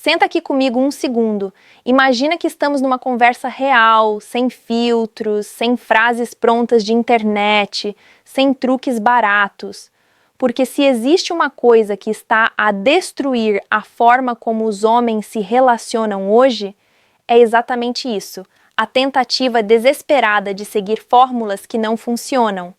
Senta aqui comigo um segundo. Imagina que estamos numa conversa real, sem filtros, sem frases prontas de internet, sem truques baratos. Porque se existe uma coisa que está a destruir a forma como os homens se relacionam hoje, é exatamente isso, a tentativa desesperada de seguir fórmulas que não funcionam.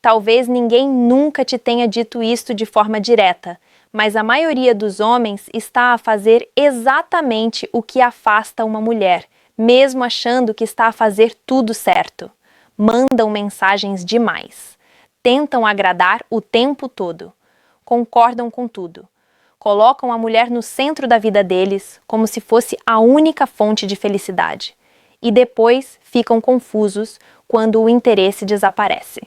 Talvez ninguém nunca te tenha dito isto de forma direta, mas a maioria dos homens está a fazer exatamente o que afasta uma mulher, mesmo achando que está a fazer tudo certo. Mandam mensagens demais. Tentam agradar o tempo todo. Concordam com tudo. Colocam a mulher no centro da vida deles, como se fosse a única fonte de felicidade. E depois ficam confusos quando o interesse desaparece.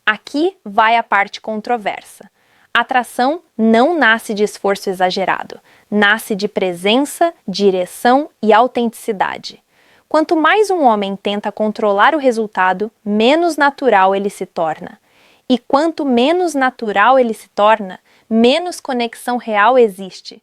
Aqui vai a parte controversa. Atração não nasce de esforço exagerado, nasce de presença, direção e autenticidade. Quanto mais um homem tenta controlar o resultado, menos natural ele se torna. E quanto menos natural ele se torna, menos conexão real existe.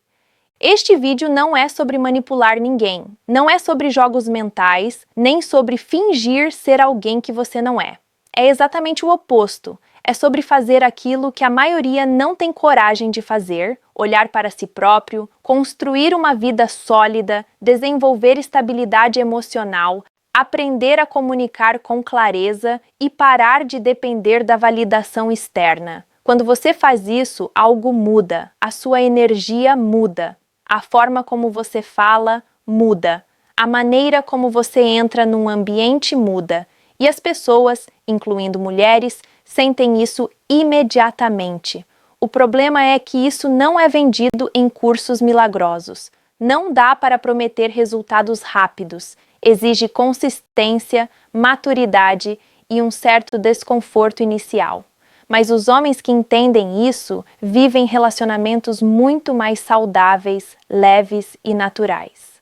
Este vídeo não é sobre manipular ninguém, não é sobre jogos mentais, nem sobre fingir ser alguém que você não é. É exatamente o oposto. É sobre fazer aquilo que a maioria não tem coragem de fazer, olhar para si próprio, construir uma vida sólida, desenvolver estabilidade emocional, aprender a comunicar com clareza e parar de depender da validação externa. Quando você faz isso, algo muda, a sua energia muda, a forma como você fala muda, a maneira como você entra num ambiente muda, e as pessoas, incluindo mulheres, sentem isso imediatamente. O problema é que isso não é vendido em cursos milagrosos. Não dá para prometer resultados rápidos. Exige consistência, maturidade e um certo desconforto inicial. Mas os homens que entendem isso vivem relacionamentos muito mais saudáveis, leves e naturais.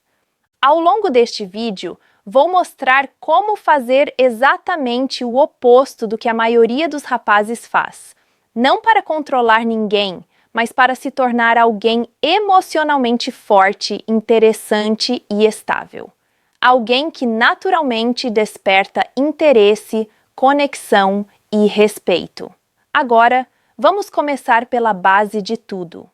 Ao longo deste vídeo, vou mostrar como fazer exatamente o oposto do que a maioria dos rapazes faz. Não para controlar ninguém, mas para se tornar alguém emocionalmente forte, interessante e estável. Alguém que naturalmente desperta interesse, conexão e respeito. Agora, vamos começar pela base de tudo.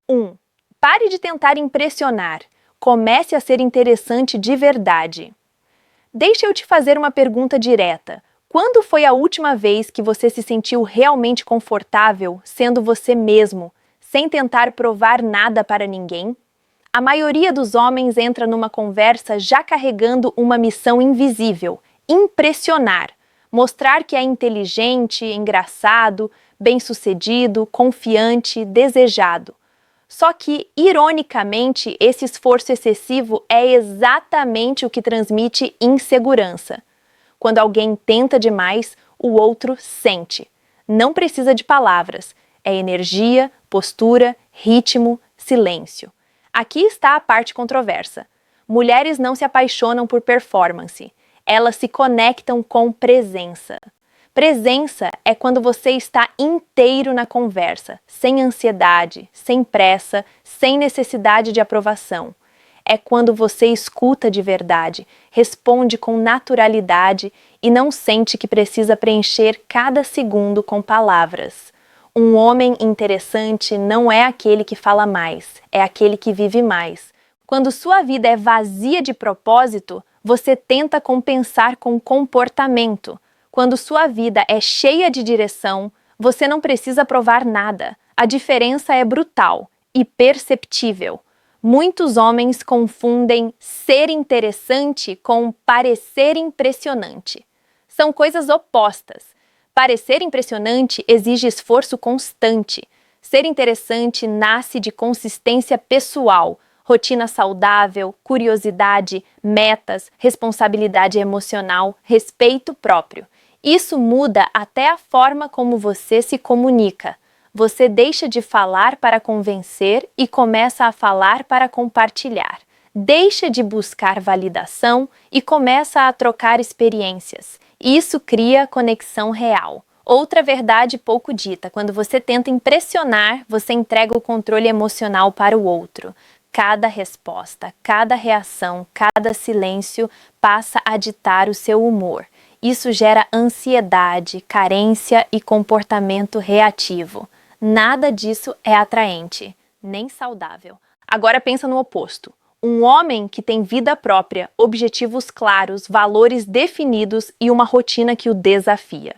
1. Pare de tentar impressionar. Comece a ser interessante de verdade. Deixa eu te fazer uma pergunta direta. Quando foi a última vez que você se sentiu realmente confortável sendo você mesmo, sem tentar provar nada para ninguém? A maioria dos homens entra numa conversa já carregando uma missão invisível: impressionar. Mostrar que é inteligente, engraçado, bem-sucedido, confiante, desejado. Só que, ironicamente, esse esforço excessivo é exatamente o que transmite insegurança. Quando alguém tenta demais, o outro sente. Não precisa de palavras. É energia, postura, ritmo, silêncio. Aqui está a parte controversa. Mulheres não se apaixonam por performance. Elas se conectam com presença. Presença é quando você está inteiro na conversa, sem ansiedade, sem pressa, sem necessidade de aprovação. É quando você escuta de verdade, responde com naturalidade e não sente que precisa preencher cada segundo com palavras. Um homem interessante não é aquele que fala mais, é aquele que vive mais. Quando sua vida é vazia de propósito, você tenta compensar com comportamento. Quando sua vida é cheia de direção, você não precisa provar nada. A diferença é brutal e perceptível. Muitos homens confundem ser interessante com parecer impressionante. São coisas opostas. Parecer impressionante exige esforço constante. Ser interessante nasce de consistência pessoal, rotina saudável, curiosidade, metas, responsabilidade emocional, respeito próprio. Isso muda até a forma como você se comunica. Você deixa de falar para convencer e começa a falar para compartilhar. Deixa de buscar validação e começa a trocar experiências. Isso cria conexão real. Outra verdade pouco dita: quando você tenta impressionar, você entrega o controle emocional para o outro. Cada resposta, cada reação, cada silêncio passa a ditar o seu humor. Isso gera ansiedade, carência e comportamento reativo. Nada disso é atraente, nem saudável. Agora pensa no oposto. Um homem que tem vida própria, objetivos claros, valores definidos e uma rotina que o desafia.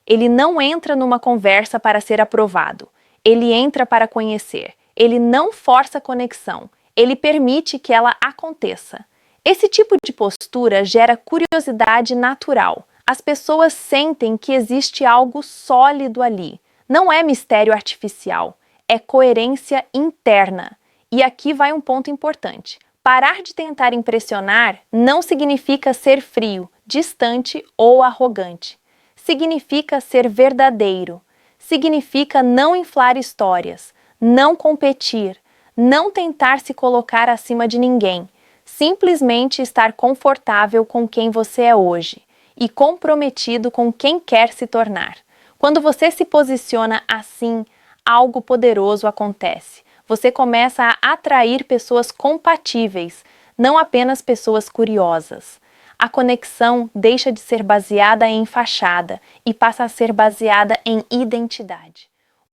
Ele não entra numa conversa para ser aprovado. Ele entra para conhecer. Ele não força a conexão. Ele permite que ela aconteça. Esse tipo de postura gera curiosidade natural. As pessoas sentem que existe algo sólido ali. Não é mistério artificial, é coerência interna. E aqui vai um ponto importante. Parar de tentar impressionar não significa ser frio, distante ou arrogante. Significa ser verdadeiro. Significa não inflar histórias, não competir, não tentar se colocar acima de ninguém. Simplesmente estar confortável com quem você é hoje e comprometido com quem quer se tornar. Quando você se posiciona assim, algo poderoso acontece. Você começa a atrair pessoas compatíveis, não apenas pessoas curiosas. A conexão deixa de ser baseada em fachada e passa a ser baseada em identidade.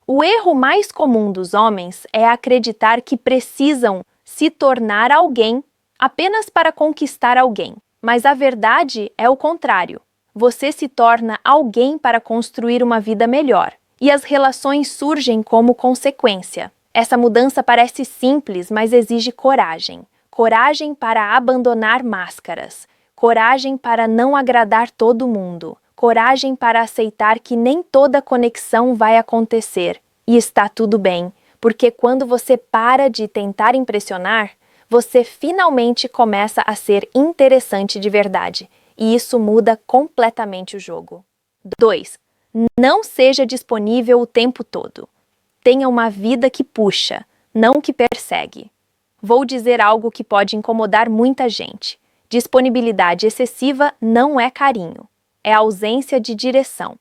O erro mais comum dos homens é acreditar que precisam se tornar alguém apenas para conquistar alguém. Mas a verdade é o contrário. Você se torna alguém para construir uma vida melhor. E as relações surgem como consequência. Essa mudança parece simples, mas exige coragem. Coragem para abandonar máscaras. Coragem para não agradar todo mundo. Coragem para aceitar que nem toda conexão vai acontecer. E está tudo bem, porque quando você para de tentar impressionar, você finalmente começa a ser interessante de verdade. E isso muda completamente o jogo. 2. Não seja disponível o tempo todo. Tenha uma vida que puxa, não que persegue. Vou dizer algo que pode incomodar muita gente. Disponibilidade excessiva não é carinho, é ausência de direção.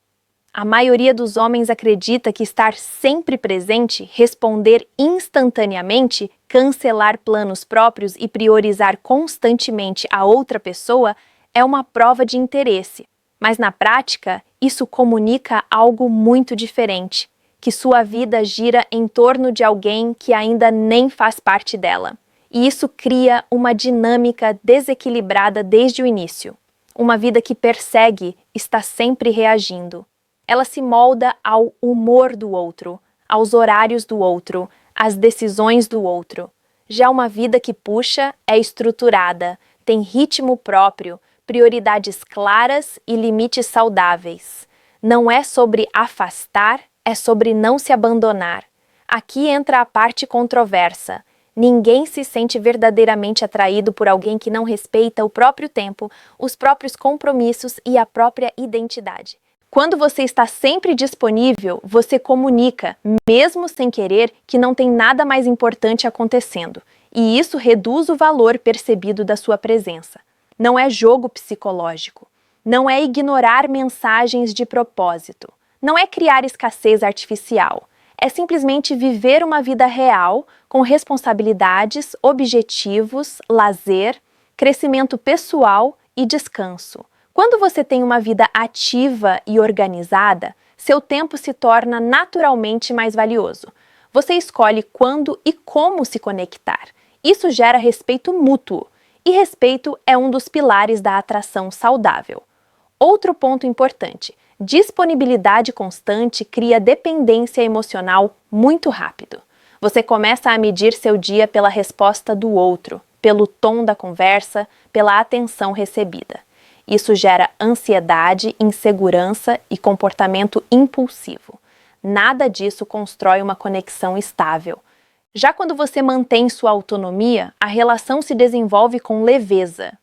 A maioria dos homens acredita que estar sempre presente, responder instantaneamente, cancelar planos próprios e priorizar constantemente a outra pessoa é uma prova de interesse. Mas na prática, isso comunica algo muito diferente, que sua vida gira em torno de alguém que ainda nem faz parte dela. E isso cria uma dinâmica desequilibrada desde o início. Uma vida que persegue está sempre reagindo. Ela se molda ao humor do outro, aos horários do outro, às decisões do outro. Já uma vida que puxa é estruturada, tem ritmo próprio, prioridades claras e limites saudáveis. Não é sobre afastar, é sobre não se abandonar. Aqui entra a parte controversa. Ninguém se sente verdadeiramente atraído por alguém que não respeita o próprio tempo, os próprios compromissos e a própria identidade. Quando você está sempre disponível, você comunica, mesmo sem querer, que não tem nada mais importante acontecendo. E isso reduz o valor percebido da sua presença. Não é jogo psicológico. Não é ignorar mensagens de propósito. Não é criar escassez artificial. É simplesmente viver uma vida real, com responsabilidades, objetivos, lazer, crescimento pessoal e descanso. Quando você tem uma vida ativa e organizada, seu tempo se torna naturalmente mais valioso. Você escolhe quando e como se conectar. Isso gera respeito mútuo. E respeito é um dos pilares da atração saudável. Outro ponto importante: disponibilidade constante cria dependência emocional muito rápido. Você começa a medir seu dia pela resposta do outro, pelo tom da conversa, pela atenção recebida. Isso gera ansiedade, insegurança e comportamento impulsivo. Nada disso constrói uma conexão estável. Já quando você mantém sua autonomia, a relação se desenvolve com leveza.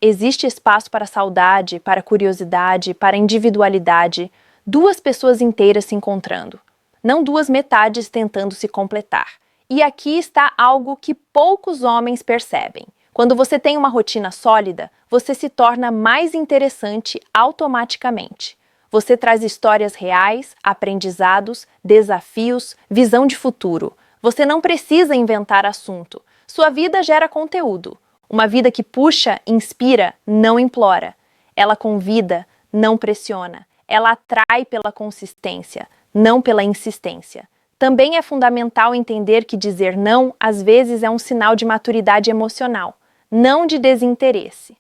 Existe espaço para saudade, para curiosidade, para individualidade, duas pessoas inteiras se encontrando, não duas metades tentando se completar. E aqui está algo que poucos homens percebem. Quando você tem uma rotina sólida, você se torna mais interessante automaticamente. Você traz histórias reais, aprendizados, desafios, visão de futuro. Você não precisa inventar assunto. Sua vida gera conteúdo. Uma vida que puxa, inspira, não implora. Ela convida, não pressiona. Ela atrai pela consistência, não pela insistência. Também é fundamental entender que dizer não, às vezes, é um sinal de maturidade emocional, não de desinteresse.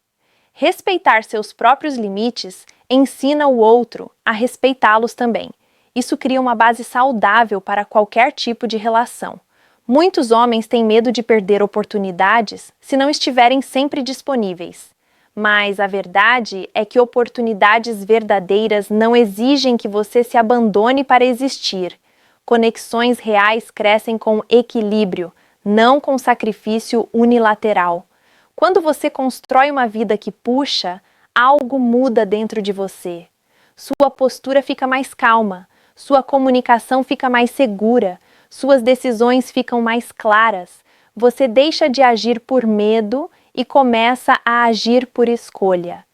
Respeitar seus próprios limites ensina o outro a respeitá-los também. Isso cria uma base saudável para qualquer tipo de relação. Muitos homens têm medo de perder oportunidades se não estiverem sempre disponíveis. Mas a verdade é que oportunidades verdadeiras não exigem que você se abandone para existir. Conexões reais crescem com equilíbrio, não com sacrifício unilateral. Quando você constrói uma vida que puxa, algo muda dentro de você. Sua postura fica mais calma, sua comunicação fica mais segura, suas decisões ficam mais claras. Você deixa de agir por medo e começa a agir por escolha.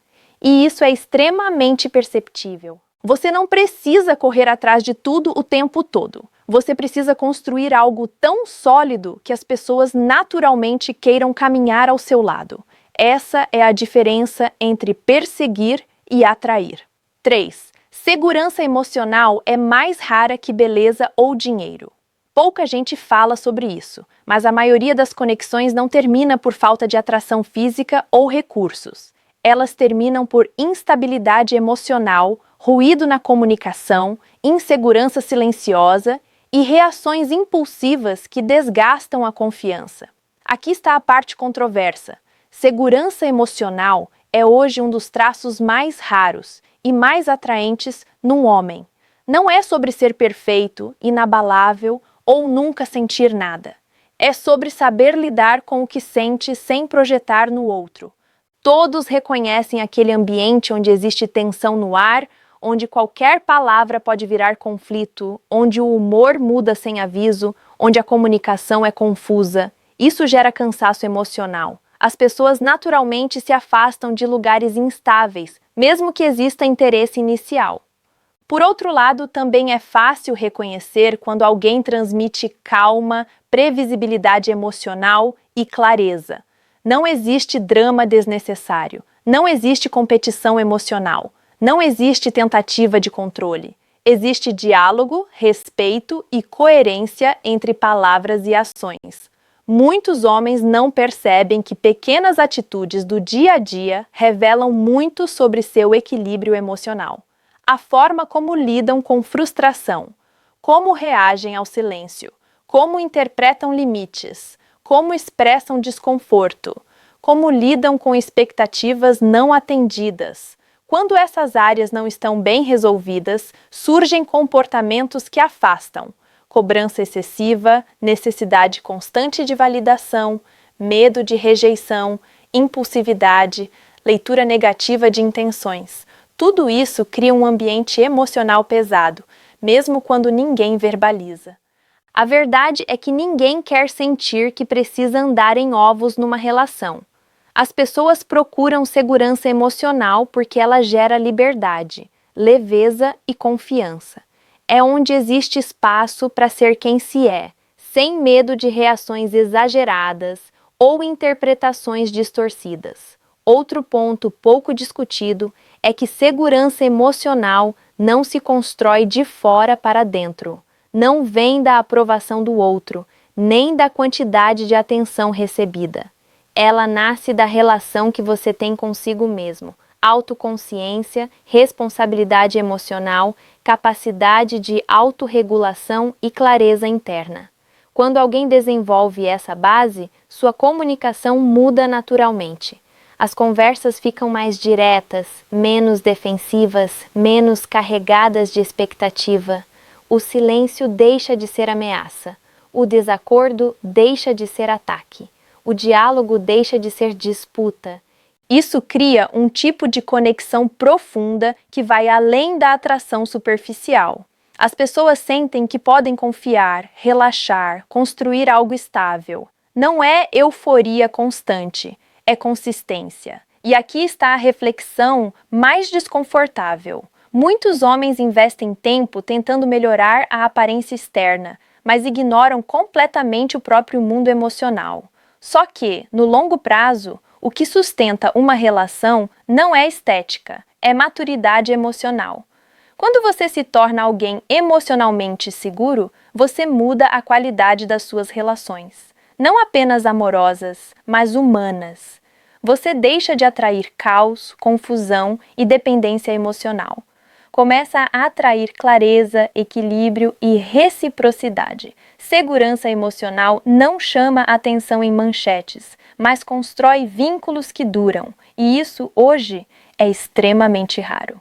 E isso é extremamente perceptível. Você não precisa correr atrás de tudo o tempo todo. Você precisa construir algo tão sólido que as pessoas naturalmente queiram caminhar ao seu lado. Essa é a diferença entre perseguir e atrair. 3. Segurança emocional é mais rara que beleza ou dinheiro. Pouca gente fala sobre isso, mas a maioria das conexões não termina por falta de atração física ou recursos. Elas terminam por instabilidade emocional, ruído na comunicação, insegurança silenciosa e reações impulsivas que desgastam a confiança. Aqui está a parte controversa. Segurança emocional é hoje um dos traços mais raros e mais atraentes num homem. Não é sobre ser perfeito, inabalável ou nunca sentir nada. É sobre saber lidar com o que sente sem projetar no outro. Todos reconhecem aquele ambiente onde existe tensão no ar, onde qualquer palavra pode virar conflito, onde o humor muda sem aviso, onde a comunicação é confusa. Isso gera cansaço emocional. As pessoas naturalmente se afastam de lugares instáveis, mesmo que exista interesse inicial. Por outro lado, também é fácil reconhecer quando alguém transmite calma, previsibilidade emocional e clareza. Não existe drama desnecessário, não existe competição emocional, não existe tentativa de controle. Existe diálogo, respeito e coerência entre palavras e ações. Muitos homens não percebem que pequenas atitudes do dia a dia revelam muito sobre seu equilíbrio emocional. A forma como lidam com frustração, como reagem ao silêncio, como interpretam limites, como expressam desconforto, como lidam com expectativas não atendidas. Quando essas áreas não estão bem resolvidas, surgem comportamentos que afastam. Cobrança excessiva, necessidade constante de validação, medo de rejeição, impulsividade, leitura negativa de intenções. Tudo isso cria um ambiente emocional pesado, mesmo quando ninguém verbaliza. A verdade é que ninguém quer sentir que precisa andar em ovos numa relação. As pessoas procuram segurança emocional porque ela gera liberdade, leveza e confiança. É onde existe espaço para ser quem se é, sem medo de reações exageradas ou interpretações distorcidas. Outro ponto pouco discutido é que segurança emocional não se constrói de fora para dentro. Não vem da aprovação do outro, nem da quantidade de atenção recebida. Ela nasce da relação que você tem consigo mesmo. Autoconsciência, responsabilidade emocional, capacidade de autorregulação e clareza interna. Quando alguém desenvolve essa base, sua comunicação muda naturalmente. As conversas ficam mais diretas, menos defensivas, menos carregadas de expectativa. O silêncio deixa de ser ameaça. O desacordo deixa de ser ataque. O diálogo deixa de ser disputa. Isso cria um tipo de conexão profunda que vai além da atração superficial. As pessoas sentem que podem confiar, relaxar, construir algo estável. Não é euforia constante, é consistência. E aqui está a reflexão mais desconfortável. Muitos homens investem tempo tentando melhorar a aparência externa, mas ignoram completamente o próprio mundo emocional. Só que, no longo prazo, o que sustenta uma relação não é estética, é maturidade emocional. Quando você se torna alguém emocionalmente seguro, você muda a qualidade das suas relações. Não apenas amorosas, mas humanas. Você deixa de atrair caos, confusão e dependência emocional. Começa a atrair clareza, equilíbrio e reciprocidade. Segurança emocional não chama atenção em manchetes, mas constrói vínculos que duram, e isso, hoje, é extremamente raro.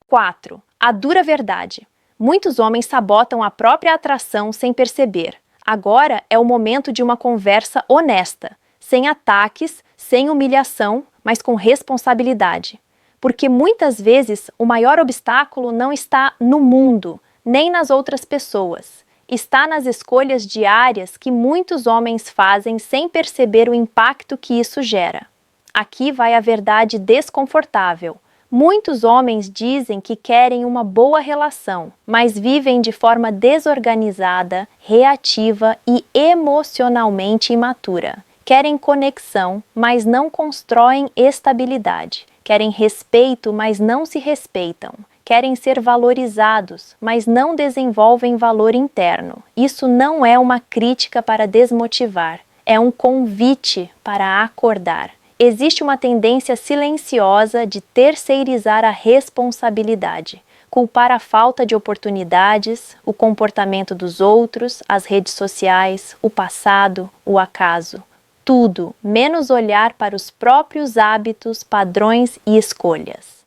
4. A dura verdade. Muitos homens sabotam a própria atração sem perceber. Agora é o momento de uma conversa honesta, sem ataques, sem humilhação, mas com responsabilidade. Porque muitas vezes o maior obstáculo não está no mundo, nem nas outras pessoas. Está nas escolhas diárias que muitos homens fazem sem perceber o impacto que isso gera. Aqui vai a verdade desconfortável. Muitos homens dizem que querem uma boa relação, mas vivem de forma desorganizada, reativa e emocionalmente imatura. Querem conexão, mas não constroem estabilidade. Querem respeito, mas não se respeitam. Querem ser valorizados, mas não desenvolvem valor interno. Isso não é uma crítica para desmotivar, é um convite para acordar. Existe uma tendência silenciosa de terceirizar a responsabilidade, culpar a falta de oportunidades, o comportamento dos outros, as redes sociais, o passado, o acaso. Tudo, menos olhar para os próprios hábitos, padrões e escolhas.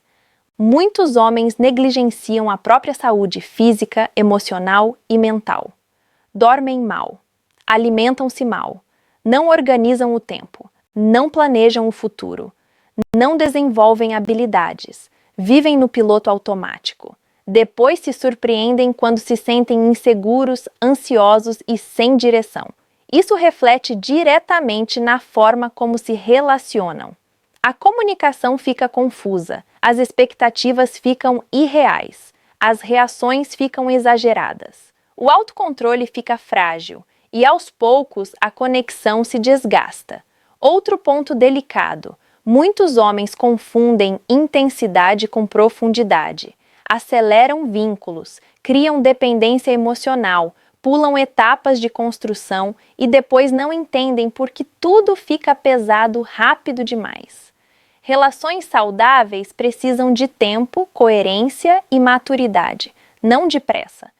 Muitos homens negligenciam a própria saúde física, emocional e mental. Dormem mal, alimentam-se mal, não organizam o tempo, não planejam o futuro, não desenvolvem habilidades, vivem no piloto automático. Depois se surpreendem quando se sentem inseguros, ansiosos e sem direção. Isso reflete diretamente na forma como se relacionam. A comunicação fica confusa, as expectativas ficam irreais, as reações ficam exageradas. O autocontrole fica frágil e, aos poucos, a conexão se desgasta. Outro ponto delicado: muitos homens confundem intensidade com profundidade, aceleram vínculos, criam dependência emocional, pulam etapas de construção e depois não entendem por que tudo fica pesado rápido demais. Relações saudáveis precisam de tempo, coerência e maturidade, não de pressa.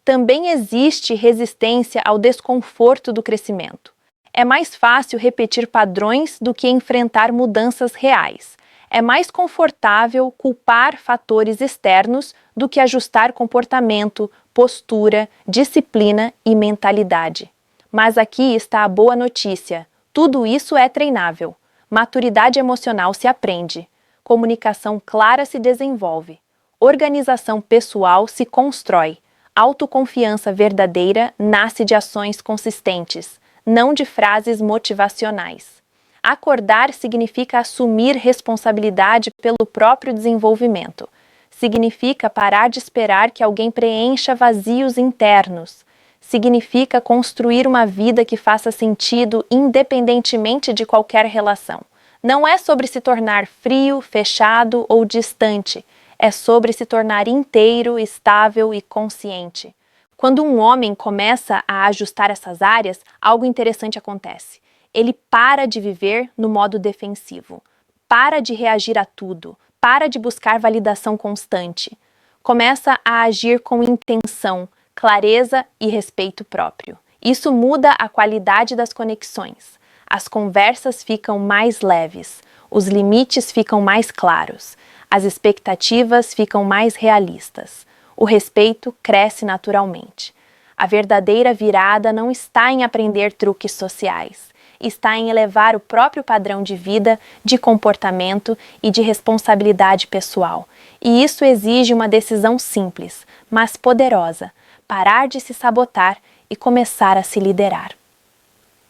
Também existe resistência ao desconforto do crescimento. É mais fácil repetir padrões do que enfrentar mudanças reais. É mais confortável culpar fatores externos do que ajustar comportamento, postura, disciplina e mentalidade. Mas aqui está a boa notícia: tudo isso é treinável. Maturidade emocional se aprende. Comunicação clara se desenvolve. Organização pessoal se constrói. Autoconfiança verdadeira nasce de ações consistentes, não de frases motivacionais. Acordar significa assumir responsabilidade pelo próprio desenvolvimento. Significa parar de esperar que alguém preencha vazios internos. Significa construir uma vida que faça sentido independentemente de qualquer relação. Não é sobre se tornar frio, fechado ou distante. É sobre se tornar inteiro, estável e consciente. Quando um homem começa a ajustar essas áreas, algo interessante acontece. Ele para de viver no modo defensivo, para de reagir a tudo, para de buscar validação constante. Começa a agir com intenção, clareza e respeito próprio. Isso muda a qualidade das conexões. As conversas ficam mais leves, os limites ficam mais claros, as expectativas ficam mais realistas. O respeito cresce naturalmente. A verdadeira virada não está em aprender truques sociais. Está em elevar o próprio padrão de vida, de comportamento e de responsabilidade pessoal. E isso exige uma decisão simples, mas poderosa: parar de se sabotar e começar a se liderar.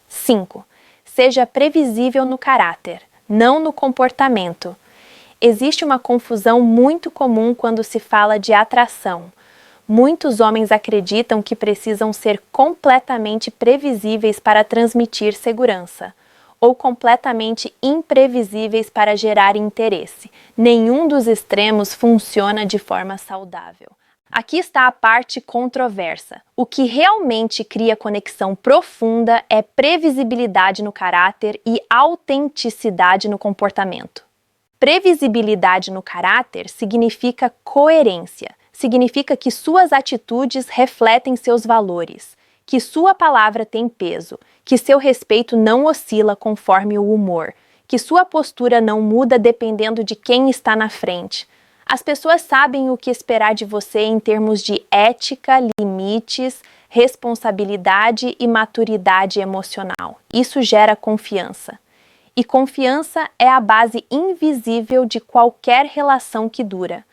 5. Seja previsível no caráter, não no comportamento. Existe uma confusão muito comum quando se fala de atração. Muitos homens acreditam que precisam ser completamente previsíveis para transmitir segurança. ou completamente imprevisíveis para gerar interesse. Nenhum dos extremos funciona de forma saudável. Aqui está a parte controversa. O que realmente cria conexão profunda é previsibilidade no caráter e autenticidade no comportamento. Previsibilidade no caráter significa coerência, significa que suas atitudes refletem seus valores, que sua palavra tem peso, que seu respeito não oscila conforme o humor, que sua postura não muda dependendo de quem está na frente. As pessoas sabem o que esperar de você em termos de ética, limites, responsabilidade e maturidade emocional. Isso gera confiança. E confiança é a base invisível de qualquer relação que dura.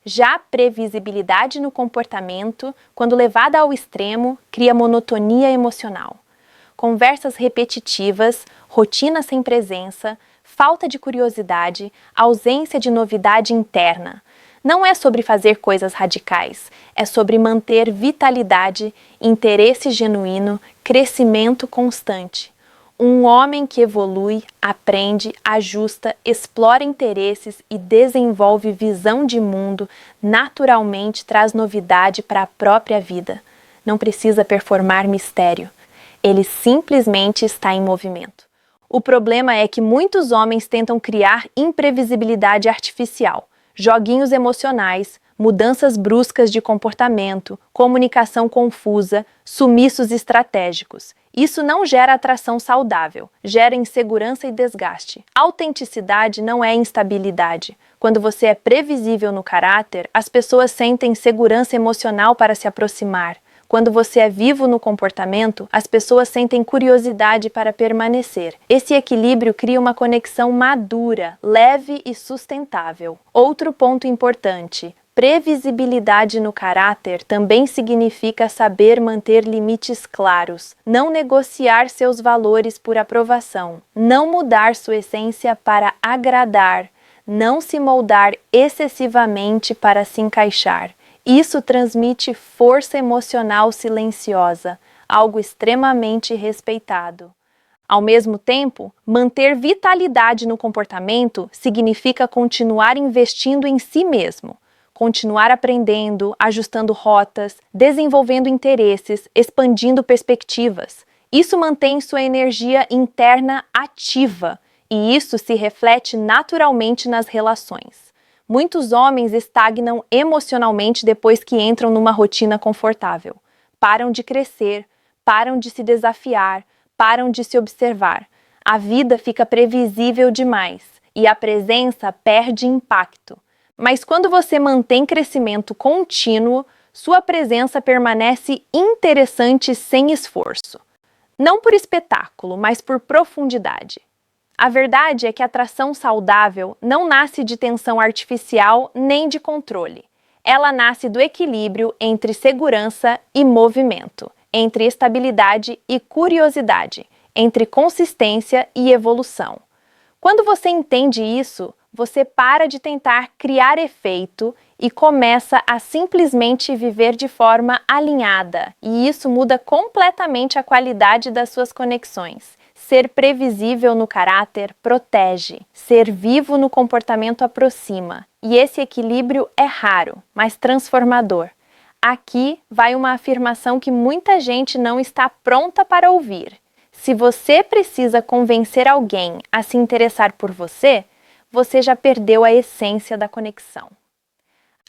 Já a previsibilidade no comportamento, quando levada ao extremo, cria monotonia emocional. Conversas repetitivas, rotina sem presença, falta de curiosidade, ausência de novidade interna. Não é sobre fazer coisas radicais, é sobre manter vitalidade, interesse genuíno, crescimento constante. Um homem que evolui, aprende, ajusta, explora interesses e desenvolve visão de mundo, naturalmente traz novidade para a própria vida. Não precisa performar mistério. Ele simplesmente está em movimento. O problema é que muitos homens tentam criar imprevisibilidade artificial, joguinhos emocionais, mudanças bruscas de comportamento, comunicação confusa, sumiços estratégicos. Isso não gera atração saudável, gera insegurança e desgaste. Autenticidade não é instabilidade. Quando você é previsível no caráter, as pessoas sentem segurança emocional para se aproximar. Quando você é vivo no comportamento, as pessoas sentem curiosidade para permanecer. Esse equilíbrio cria uma conexão madura, leve e sustentável. Outro ponto importante: previsibilidade no caráter também significa saber manter limites claros, não negociar seus valores por aprovação, não mudar sua essência para agradar, não se moldar excessivamente para se encaixar. Isso transmite força emocional silenciosa, algo extremamente respeitado. Ao mesmo tempo, manter vitalidade no comportamento significa continuar investindo em si mesmo, continuar aprendendo, ajustando rotas, desenvolvendo interesses, expandindo perspectivas. Isso mantém sua energia interna ativa, e isso se reflete naturalmente nas relações. Muitos homens estagnam emocionalmente depois que entram numa rotina confortável. Param de crescer, param de se desafiar, param de se observar. A vida fica previsível demais e a presença perde impacto. Mas quando você mantém crescimento contínuo, sua presença permanece interessante sem esforço. Não por espetáculo, mas por profundidade. A verdade é que a atração saudável não nasce de tensão artificial nem de controle. Ela nasce do equilíbrio entre segurança e movimento, entre estabilidade e curiosidade, entre consistência e evolução. Quando você entende isso, você para de tentar criar efeito e começa a simplesmente viver de forma alinhada, e isso muda completamente a qualidade das suas conexões. Ser previsível no caráter protege, ser vivo no comportamento aproxima, e esse equilíbrio é raro, mas transformador. Aqui vai uma afirmação que muita gente não está pronta para ouvir. Se você precisa convencer alguém a se interessar por você, você já perdeu a essência da conexão.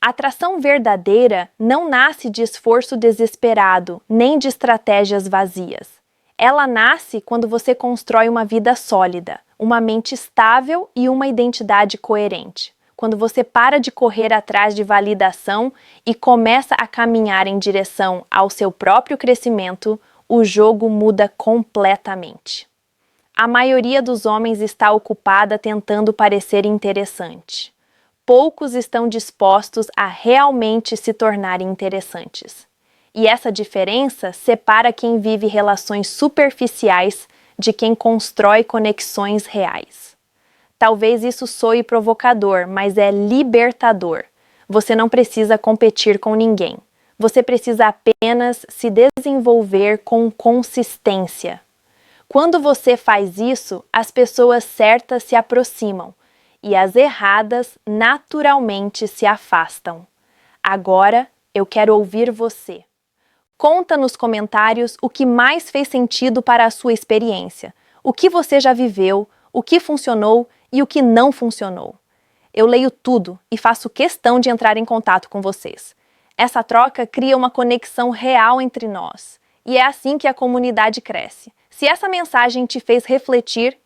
A atração verdadeira não nasce de esforço desesperado, nem de estratégias vazias. Ela nasce quando você constrói uma vida sólida, uma mente estável e uma identidade coerente. Quando você para de correr atrás de validação e começa a caminhar em direção ao seu próprio crescimento, o jogo muda completamente. A maioria dos homens está ocupada tentando parecer interessante. Poucos estão dispostos a realmente se tornarem interessantes. E essa diferença separa quem vive relações superficiais de quem constrói conexões reais. Talvez isso soe provocador, mas é libertador. Você não precisa competir com ninguém. Você precisa apenas se desenvolver com consistência. Quando você faz isso, as pessoas certas se aproximam e as erradas naturalmente se afastam. Agora eu quero ouvir você. Conta nos comentários o que mais fez sentido para a sua experiência, o que você já viveu, o que funcionou e o que não funcionou. Eu leio tudo e faço questão de entrar em contato com vocês. Essa troca cria uma conexão real entre nós. E é assim que a comunidade cresce. Se essa mensagem te fez refletir,